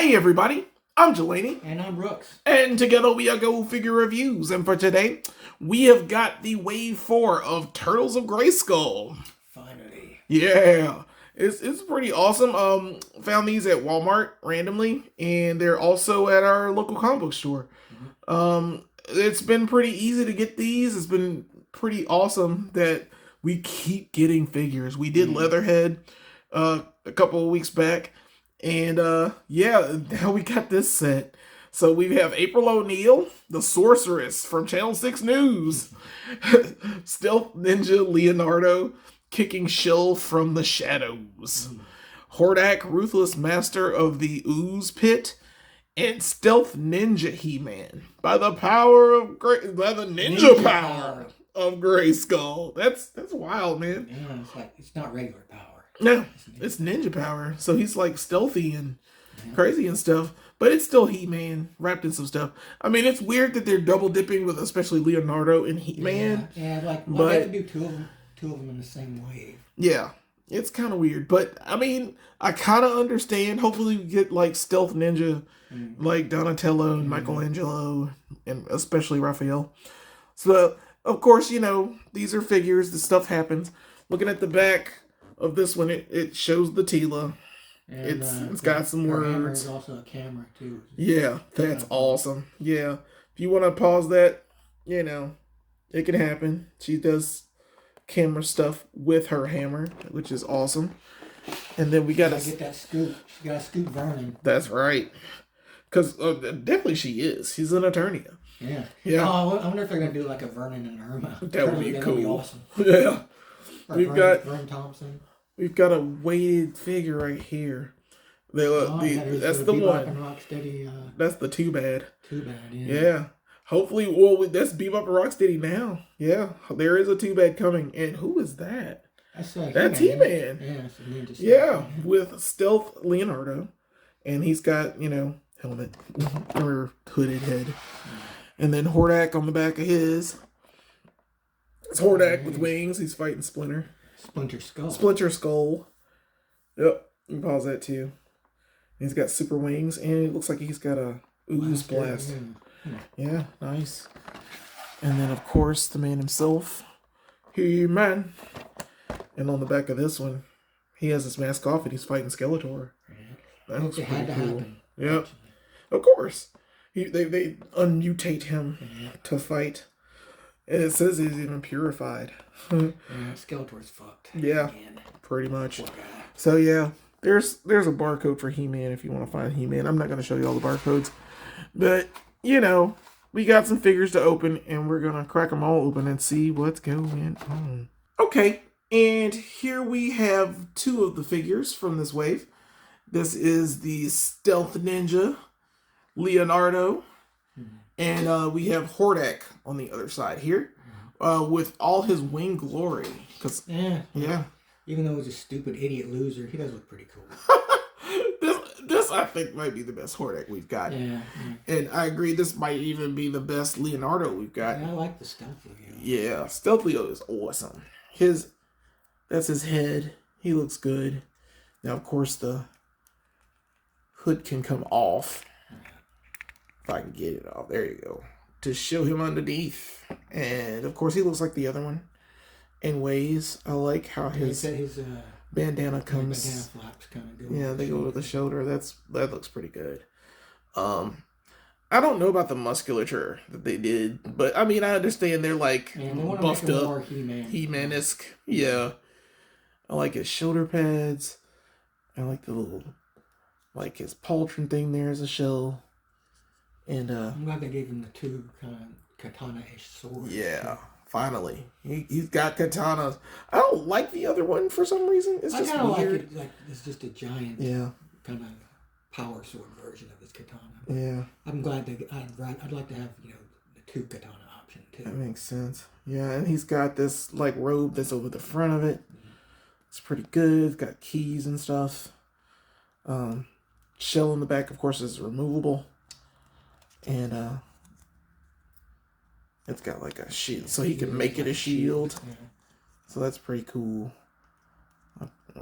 Hey everybody, I'm Jelani. And I'm Brooks. And together we are Go Figure Reviews. And for today, we have got the Wave 4 of Turtles of Grayskull. Finally. Yeah. It's pretty awesome. Found these at Walmart randomly, and they're also at our local comic book store. It's been pretty easy to get these. It's been pretty awesome that we keep getting figures. We did Leatherhead a couple of weeks back, and yeah, now we got this set. So we have April O'Neil, the Sorceress from Channel 6 News, Stealth Ninja Leonardo, kicking Shill from the shadows, Hordak, Ruthless Master of the Ooze Pit, and Stealth Ninja He-Man by the power of by the ninja power of Grayskull. That's wild, man. Yeah, it's like it's not regular power. No, it's ninja power. So he's like stealthy and crazy and stuff, but it's still He-Man wrapped in some stuff. I mean, it's weird that they're double dipping with especially Leonardo and He-Man. Yeah, like why gotta do two of them in the same wave? Yeah, it's kind of weird, but I mean, I kind of understand. Hopefully, we get like Stealth Ninja, like Donatello and Michelangelo, and especially Raphael. So, of course, you know, these are figures. This stuff happens. Looking at the back of this one, it shows the Tila. And, it's got some words. Hammer is also a camera too. Yeah, that's awesome. Yeah, if you want to pause that, you know, it can happen. She does camera stuff with her hammer, which is awesome. And then we gotta get that scoop. She gotta scoop Vernon. That's right, because definitely she is. She's an Eternia. Yeah. Yeah. Oh, I wonder if they're gonna do like a Vernon and Irma. That would be cool. Be awesome. Yeah. Or We've got Vernon Thompson. We've got a weighted figure right here. That's the one. Rocksteady, that's the Too Bad. Too Bad. Yeah. Yeah. Hopefully, that's Bebop and Rocksteady now. Yeah, there is a Too Bad coming. And who is that? That's He-Man. Yeah, with Stealth Leonardo. And he's got, you know, helmet or hooded head. And then Hordak on the back of his. It's Hordak with wings. He's fighting Splinter-Skull. Splinter-Skull. Yep, you can pause that too. He's got super wings, and it looks like he's got a ooze blast. Yeah, nice. And then, of course, the man himself, He-Man. And on the back of this one, he has his mask off and he's fighting Skeletor. That looks pretty cool. Yep, of course. They unmutate him to fight. And it says he's even purified. Skeletor's fucked. Yeah, pretty much. So yeah, there's a barcode for He-Man if you want to find He-Man. I'm not going to show you all the barcodes. But, you know, we got some figures to open, and we're going to crack them all open and see what's going on. Okay, and here we have two of the figures from this wave. This is the Stealth Ninja, Leonardo, and we have Hordak on the other side here, with all his wing glory. Yeah. Even though he's a stupid idiot loser, he does look pretty cool. This I think might be the best Hordak we've got. Yeah. And I agree, this might even be the best Leonardo we've got. Yeah, I like the Stealth Leo. Yeah, Stealth Leo is awesome. That's his head. He looks good. Now, of course, the hood can come off. If I can get it off. There you go. To show him underneath. And, of course, he looks like the other one in ways. I like how his bandana comes. Bandana flaps kind of go. Yeah, they go to the shoulder. That looks pretty good. I don't know about the musculature that they did, but I mean, I understand they're like buffed up, He-Man-esque. Yeah, I like his shoulder pads. I like the little, like his pauldron thing there as a shell. And I'm glad they gave him the two kind of katana-ish swords. Yeah, finally, he's got katanas. I don't like the other one for some reason. It's just weird. Like it's just a giant, kind of power sword version of his katana. Yeah, I'm glad I'd like to have the two katana option too. That makes sense. Yeah, and he's got this like robe that's over the front of it. It's pretty good. It's got keys and stuff. Shell in the back, of course, is removable. And it's got like a shield, so he can make it a shield. So that's pretty cool.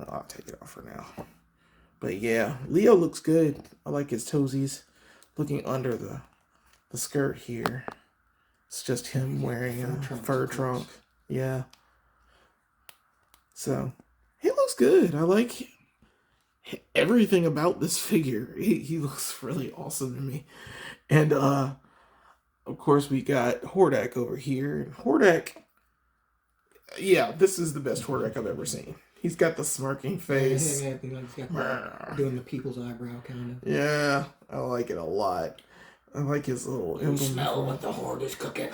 I'll take it off for now. But yeah, Leo looks good. I like his toesies looking under the skirt here. It's just him wearing a fur trunk. Yeah. So, he looks good. I like everything about this figure. He looks really awesome to me. And, of course, we got Hordak over here. And Hordak, yeah, this is the best Hordak I've ever seen. He's got the smirking face. Yeah, he's got doing the people's eyebrow kind of. Yeah, I like it a lot. I like his little emblem. Smell what the Horde is cooking.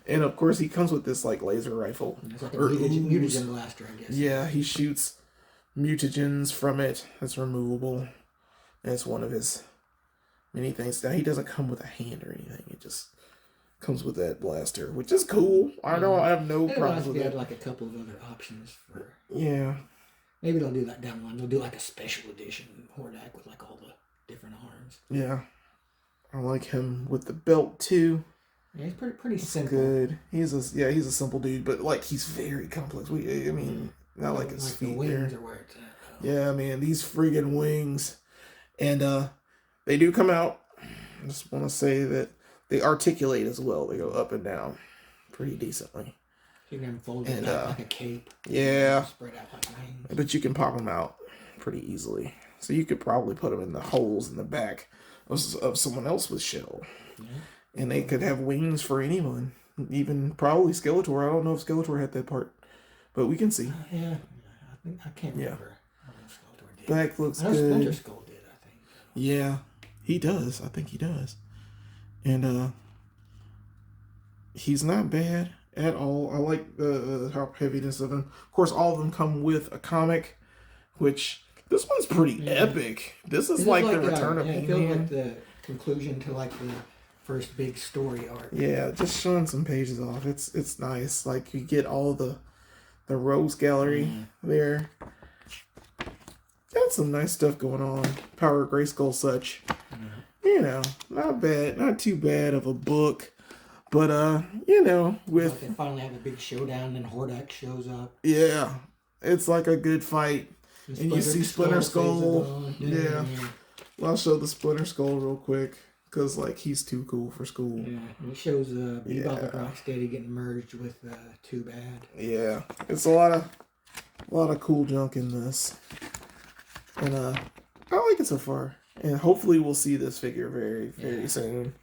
And of course, he comes with this like laser rifle. It's like a mutagen blaster, I guess. Yeah, he shoots mutagens from it. It's removable. And it's one of his many things. Now, he doesn't come with a hand or anything. It just comes with that blaster, which is cool. I have no problems with it. They had like a couple of other options for. Yeah. Maybe they'll do that down the line. They'll do like a special edition Hordak with like all the different arms. Yeah. I like him with the belt too. Yeah, he's pretty simple. Good. He's a simple dude, but like he's very complex. I mean, not like his feet. The wings are where it's at. Yeah, man, these friggin' wings, and they do come out. I just want to say that they articulate as well. They go up and down pretty decently. You can fold it back like a cape. Yeah. Spread out like wings. But you can pop them out pretty easily. So you could probably put them in the holes in the back of someone else with shell. Yeah. And they could have wings for anyone. Even probably Skeletor. I don't know if Skeletor had that part. But we can see. Yeah. I can't remember. Skeletor did. Back looks good. Splinter-Skull did, I think. Yeah. He does. I think he does. And he's not bad at all. I like the heaviness of him. Of course, all of them come with a comic, which this one's pretty epic. This is like the return of He-Man. It feels like the conclusion to like the first big story arc. Yeah, just showing some pages off. It's nice. Like you get all the Rose Gallery there. Got some nice stuff going on. Power of Grayskull such. You know, not bad. Not too bad of a book. But you know, with they finally have a big showdown and Hordak shows up. Yeah. It's like a good fight. And you see Splinter-Skull. Yeah. Well, I'll show the Splinter-Skull real quick. Because, like, he's too cool for school. Yeah. And it shows Bebop and Rocksteady getting merged with Too Bad. Yeah. It's a lot of cool junk in this. And I like it so far. And hopefully we'll see this figure very, very soon.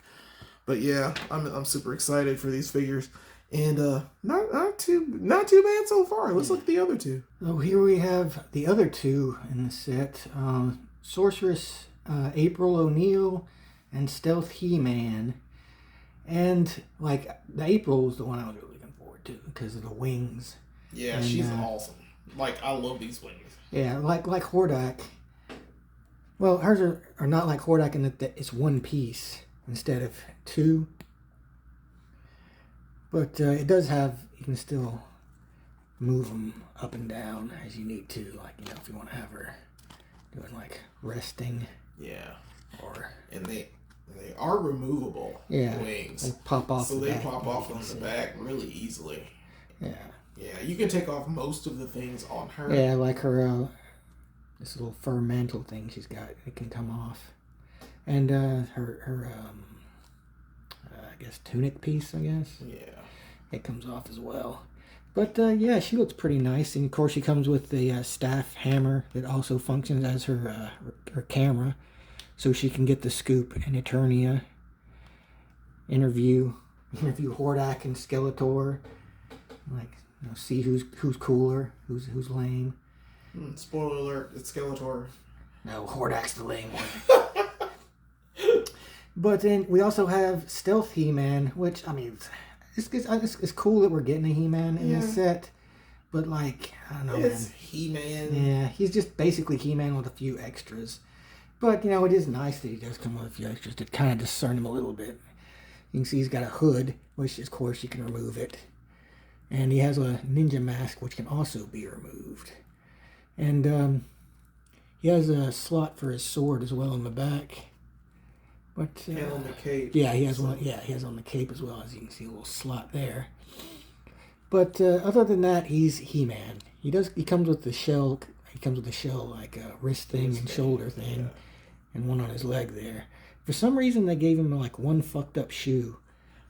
But yeah, I'm super excited for these figures. And not too bad so far. Let's look at the other two. So here we have the other two in the set. Sorceress April O'Neil and Stealth He-Man. And like the April was the one I was really looking forward to because of the wings. Yeah, and, she's awesome. Like I love these wings. Yeah, like Hordak. Well, hers are not like Hordak in that it's one piece instead of two. But it does have, you can still move them up and down as you need to. Like, you know, if you want to have her doing like resting. Yeah. And they They are removable wings. They pop off. So they pop off on the back really easily. Yeah. Yeah, you can take off most of the things on her. Yeah, like her this little fur mantle thing she's got. It can come off. And her I guess tunic piece, I guess. Yeah. It comes off as well. But yeah, she looks pretty nice. And of course she comes with the staff hammer that also functions as her camera. So she can get the scoop in Eternia. Interview Hordak and Skeletor. Like, you know, see who's cooler, who's lame. Spoiler alert, it's Skeletor. No, Hordak's the lame one. But then we also have Stealth He-Man, which, I mean, it's cool that we're getting a He-Man in this set. But, like, I don't know, it's He-Man. Yeah, he's just basically He-Man with a few extras. But, you know, it is nice that he does come with a few extras to kind of discern him a little bit. You can see he's got a hood, which, of course, you can remove it. And he has a ninja mask, which can also be removed. And he has a slot for his sword as well in the back. But and on the cape. Yeah, he has one. Yeah, he has on the cape as well, as you can see a little slot there. But other than that, he's He-Man. He comes with the shell he comes with a shell, like a wrist thing and shoulder thing, and one on his leg there. For some reason, they gave him like one fucked up shoe.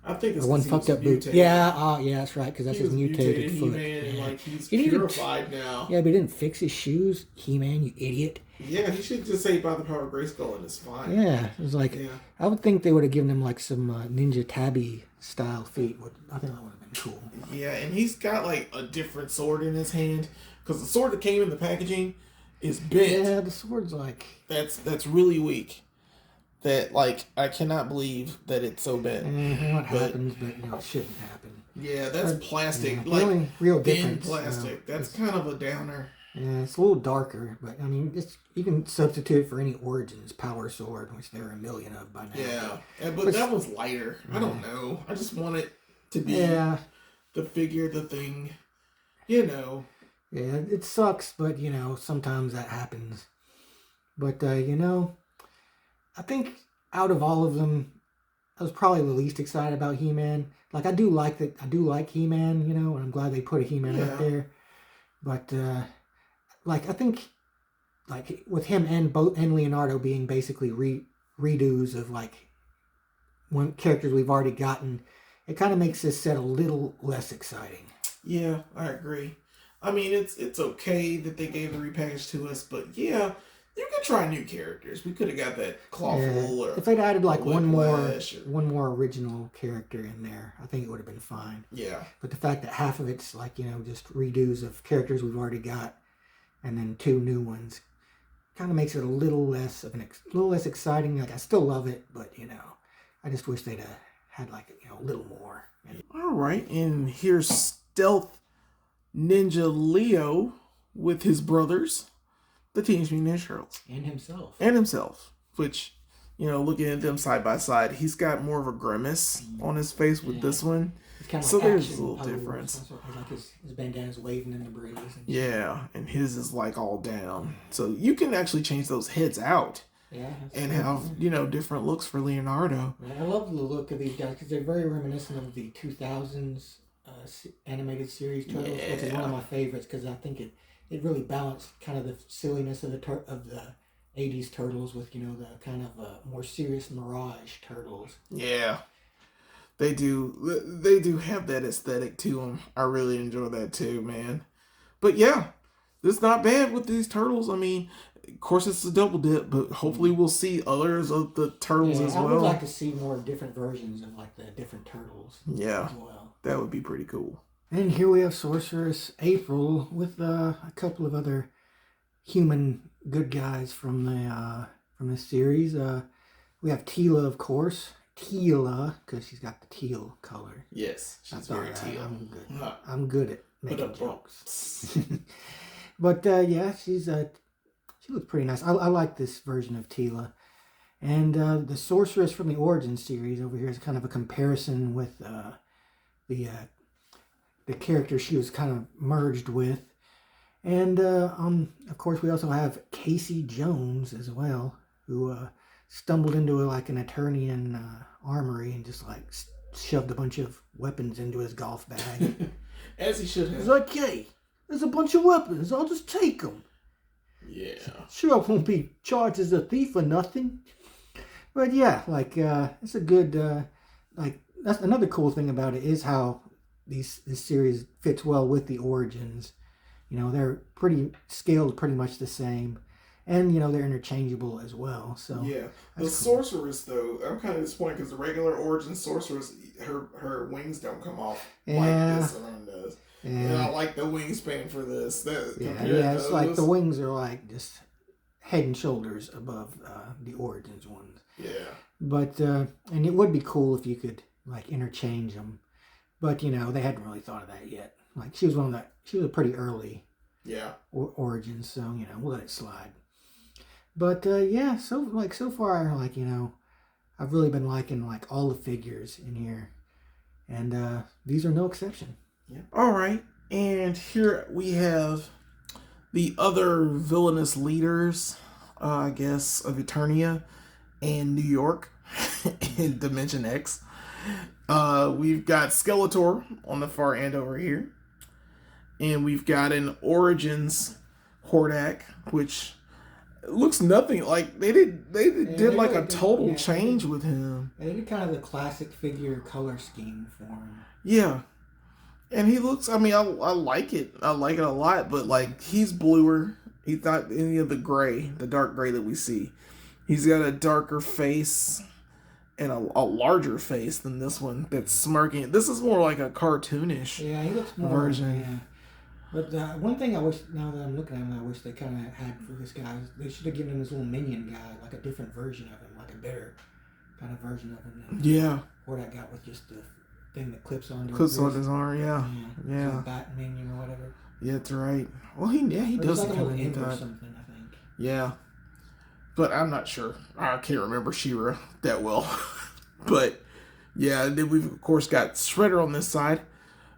I think it's or one fucked up boot. Yeah, yeah, that's right, because that's his mutated foot. He-Man, like he's He didn't purified now. Yeah, but he didn't fix his shoes. He-Man, you idiot. Yeah, he should just say by the power of Grayskull and it's fine. Yeah, it was like I would think they would have given him like some Ninja Tabby style feet. I think that would have been cool. Yeah, and he's got like a different sword in his hand because the sword that came in the packaging is bent. Yeah, the sword's like that's really weak. That like I cannot believe that it's so bent. What happens, but it shouldn't happen. Yeah, that's plastic. Yeah, like the only real thin difference. plastic. That's kind of a downer. Yeah, it's a little darker, but I mean, you can substitute it for any Origins power sword, which there are a million of by now. Yeah, but that was lighter. I don't know. I just want it to be the figure, the thing. You know. Yeah, it sucks, but sometimes that happens. But I think out of all of them, I was probably the least excited about He-Man. Like I do like He-Man, and I'm glad they put a He-Man out there. But like I think, like with him and Leonardo being basically redos of like one characters we've already gotten, it kind of makes this set a little less exciting. Yeah, I agree. I mean, it's okay that they gave the repackage to us, but yeah. You could try new characters. We could have got that Clawful or if they'd added like one Whiplash more original character in there, I think it would have been fine. Yeah. But the fact that half of it's like just redos of characters we've already got, and then 2 new ones, kind of makes it a little less exciting. Like I still love it, but I just wish they'd have had like a little more. All right, and here's Stealth Ninja Leo with his brothers, the Teenage Mutant Ninja Turtles. And himself. Which, looking at them side by side, he's got more of a grimace on his face with this one. It's kind of so like there's a little difference. Like his bandana's waving in the breeze. And his is like all down. So you can actually change those heads out. Yeah. And have, different looks for Leonardo. I love the look of these guys because they're very reminiscent of the 2000s animated series Turtles, which is one of my favorites because I think it really balanced kind of the silliness of the 80s Turtles with, the kind of more serious Mirage Turtles. Yeah. They do have that aesthetic to them. I really enjoy that too, man. But yeah, it's not bad with these Turtles. I mean, of course it's a double dip, but hopefully we'll see others of the Turtles as well. I would like to see more different versions of like the different Turtles as well. That would be pretty cool. And here we have Sorceress April with a couple of other human good guys from the series. We have Teela, of course. Teela, because she's got the teal color. Yes, she's very teal. I'm good at making jokes. But she looks pretty nice. I like this version of Teela. And the Sorceress from the Origins series over here is kind of a comparison with the character she was kind of merged with. And, of course, we also have Casey Jones as well, who stumbled into like an Eternian armory and just like shoved a bunch of weapons into his golf bag. As he should have. He's like, hey, there's a bunch of weapons. I'll just take them. Yeah. Sure, I won't be charged as a thief or nothing. But yeah, like, it's a good, that's another cool thing about it is how this series fits well with the Origins. They're scaled pretty much the same. And, they're interchangeable as well. So yeah. The Sorceress, though, I'm kind of disappointed because the regular Origin Sorceress, her wings don't come off like this one does. Yeah. And I like the wingspan for this. It's like the wings are like just head and shoulders above the Origins ones. Yeah. But, and it would be cool if you could like interchange them. But, they hadn't really thought of that yet. Like she was a pretty early Origins, so, we'll let it slide. But, so far, I've really been liking, all the figures in here. And these are no exception. Yeah. All right. And here we have the other villainous leaders, I guess, of Eternia and New York in Dimension X. We've got Skeletor on the far end over here. And we've got an Origins Hordak, which looks nothing like they did like a total change with him. They did kind of the classic figure color scheme for him. Yeah. And he looks, I mean, I like it. I like it a lot, but like he's bluer. He's not any of the gray, the dark gray that we see. He's got a darker face and a larger face than this one that's smirking. This is more like a cartoonish he looks more version. Yeah. But one thing I wish, now that I'm looking at him, I wish they kind of had for this guy, they should have given him this little minion guy, like a different version of him, like a better kind of version of him than Hordak got with just the thing that clips on his arm, yeah. Some bat minion or whatever. Yeah, that's right. Well, he does like a little imp that. or something, I think. Yeah. But I'm not sure. I can't remember She-Ra that well. But, yeah, then we've, of course, got Shredder on this side.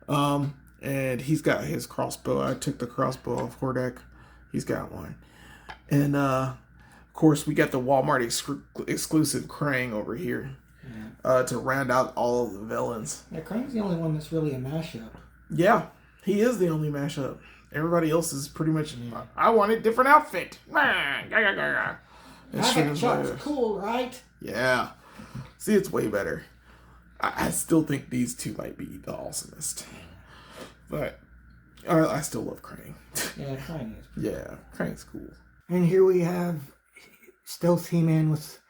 And he's got his crossbow. I took the crossbow off Hordak. He's got one. And, of course, we got the Walmart exclusive Krang over here. To round out all of the villains. Yeah, Krang's the only one that's really a mashup. Yeah, he is the only mashup. Everybody else is pretty much, I want a different outfit. Chuck's cool, right? Yeah. See, it's way better. I still think these two might be the awesomest. But I still love Krang. Yeah, Krang is. Yeah, Krang's cool. And here we have Stealth He-Man with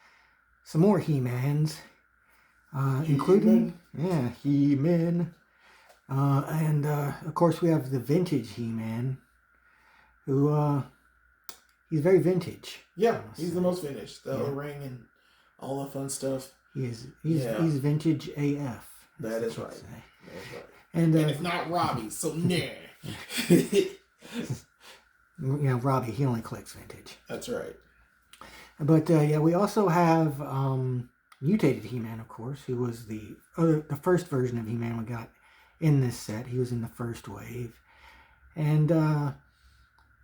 some more He-Mans. Including He-Man. And of course we have the vintage He-Man, who he's very vintage. Yeah, he's the most vintage. The O-ring and all the fun stuff. He's vintage AF. That is right. And it's not Robbie, so nah. Robbie, he only collects vintage. That's right. But we also have mutated He-Man, of course, who was the first version of He-Man we got in this set. He was in the first wave, and I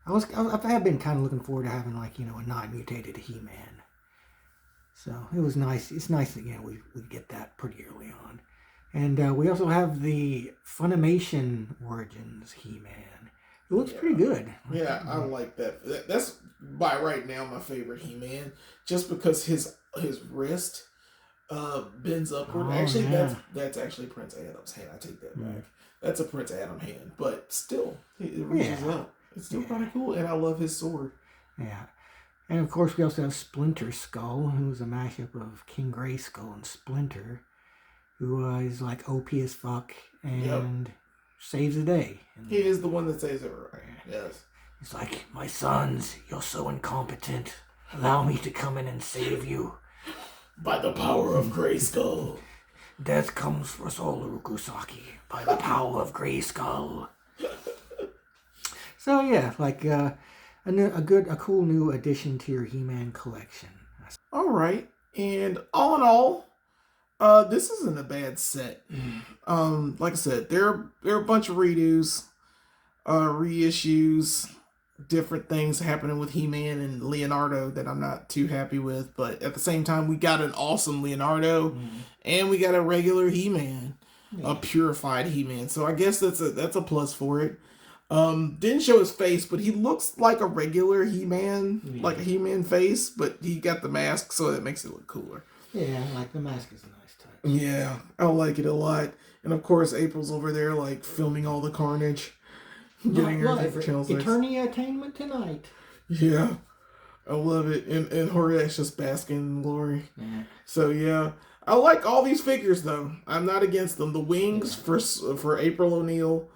have been kind of looking forward to having a non-mutated He-Man. So it was nice. It's nice that we get that pretty early on, and we also have the Funimation Origins He-Man. It looks pretty good. Yeah, I like that. That's by right now my favorite He-Man, just because his wrist bends upward. That's actually Prince Adam's hand. I take that back. That's a Prince Adam hand, but still, it reaches up. It's still kind of cool, and I love his sword. Yeah, and of course we also have Splinter-Skull, who's a mashup of King Grayskull and Splinter, who is like OP as fuck and saves the day. He is the one that saves everything. Yes. He's like, my sons, you're so incompetent. Allow me to come in and save you. By the power of Grayskull. Death comes for Solu Kusaki by the power of Grayskull. So a cool new addition to your He-Man collection. All right, and all in all, this isn't a bad set. Like I said, there are a bunch of redos, reissues, different things happening with He-Man and Leonardo that I'm not too happy with, but at the same time we got an awesome Leonardo and we got a regular He-Man, a purified He-Man, so I guess that's a plus for it. Didn't show his face, but he looks like a regular He-Man, like a He-Man face, but he got the mask, so that makes it look cooler. Yeah, like the mask is a nice touch. Yeah, I like it a lot. And of course April's over there like filming all the carnage. Getting everything for Channel 6. Eternity tonight. Yeah. I love it. And Hordak's just basking in glory. Yeah. So yeah. I like all these figures though. I'm not against them. The wings for April O'Neil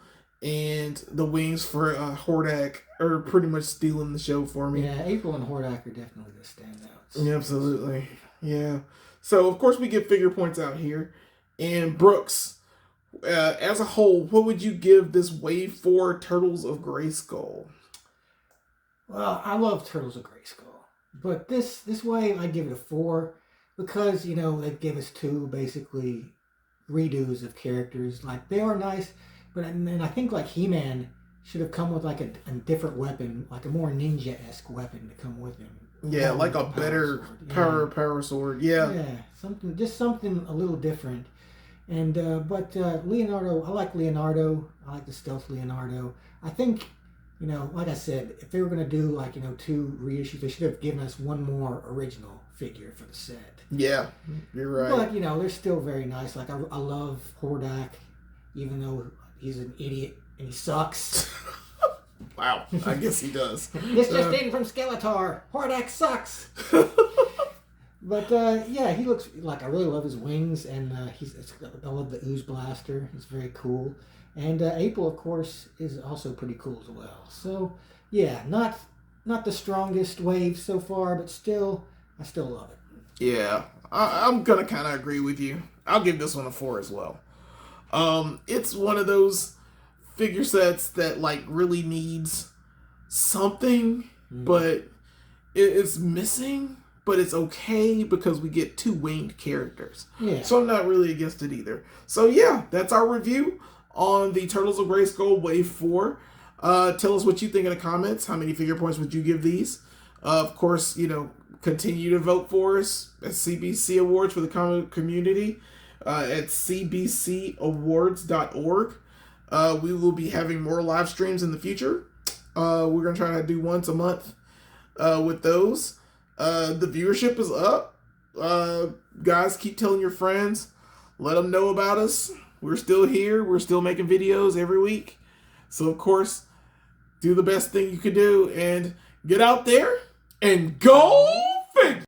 and the wings for Hordak are pretty much stealing the show for me. Yeah, April and Hordak are definitely the standouts. Yeah, absolutely. Yeah. So of course we get figure points out here. And Brooks, as a whole, what would you give this Wave 4 Turtles of Grayskull? Well, I love Turtles of Grayskull, but this wave I give it a 4 because they give us 2 basically redos of characters. Like they are nice, but I think like He-Man should have come with like a different weapon, like a more ninja-esque weapon to come with him. Yeah, like a better power sword. Yeah. Yeah, something a little different. And but Leonardo, I like Leonardo. I like the stealth Leonardo. I think You know, like I said, if they were going to do like, 2 reissues, they should have given us one more original figure for the set. Yeah, you're right. But, they're still very nice. Like, I love Hordak, even though he's an idiot and he sucks. Wow, I guess he does. This just in from Skeletor. Hordak sucks. But, yeah, he looks like, I really love his wings, and I love the Ooze Blaster. It's very cool. And April, of course, is also pretty cool as well. So, yeah, not the strongest wave so far, but still, I still love it. Yeah, I'm going to kind of agree with you. I'll give this one a 4 as well. It's one of those figure sets that, like, really needs something, but it's missing. But it's okay because we get 2 winged characters. Yeah. So I'm not really against it either. So yeah, that's our review on the Turtles of Grayskull Wave 4. Tell us what you think in the comments. How many figure points would you give these? Of course, continue to vote for us at CBC Awards for the comic community at cbcawards.org. We will be having more live streams in the future. We're going to try to do once a month with those. The viewership is up. Guys, keep telling your friends. Let them know about us. We're still here. We're still making videos every week. So, of course, do the best thing you can do and get out there and go figure.